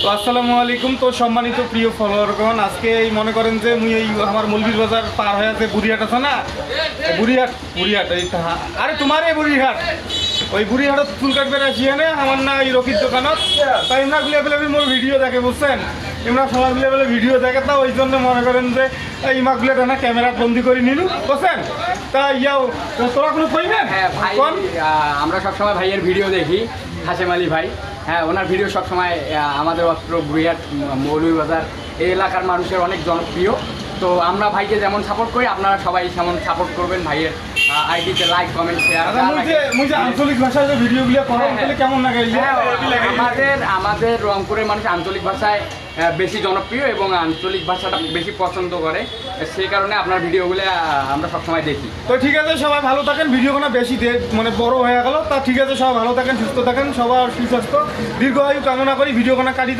তো আসসালামু আলাইকুম। তো সম্মানিত প্রিয় ফলোয়ারগণ, আজকে এই মনে করেন যে মুই এই আমার মৌলভীর বাজার পার হয়ে আছে বুড়িহাট আছে না, বুড়িহাট এই আরে তোমার এই বুড়িহাট, ওই বুড়িহাটত চুল কাটবে আসিয়ে নে আমার না এই রকির দোকানত। তাই এমরা গুলো মোর ভিডিও দেখে বুঝছেন, এমরা সবাই গুলো ভিডিও দেখে, তা ওই জন্য মনে করেন যে এই মাগুলো না ক্যামেরা বন্দি করে নিলু বুঝছেন। তা ইয়াও তোরা কোনো কইবেন? হ্যাঁ ভাই, আমরা সবসময় ভাইয়ের ভিডিও দেখি, হাশেম আলী ভাই। হ্যাঁ, ওনার ভিডিও সবসময় আমাদের অস্ত্র বুড়িহাট মৌলভীবাজার এই এলাকার মানুষের অনেক জনপ্রিয়। তো আমরা ভাইকে যেমন সাপোর্ট করি, আপনারা সবাই তেমন সাপোর্ট করবেন ভাইয়ের আইডিতে লাইক কমেন্ট শেয়ার। মুই যে আঞ্চলিক ভাষায় যে ভিডিওগুলো করা তাহলে কেমন লাগে? আমাদের রংপুরের মানুষ আঞ্চলিক ভাষায় বেশি জনপ্রিয় এবং আঞ্চলিক ভাষাটা বেশি পছন্দ করে, সেই কারণে আপনার ভিডিওগুলো আমরা সবসময় দেখি। তো ঠিক আছে, সবাই ভালো থাকেন। ভিডিওগুলো বেশি মানে বড় হয়ে গেল, তা ঠিক আছে, সবাই ভালো থাকেন, সুস্থ থাকেন, সবার সুস্বাস্থ্য দীর্ঘ আয়ু কামনা করি। ভিডিওগুলো কাটি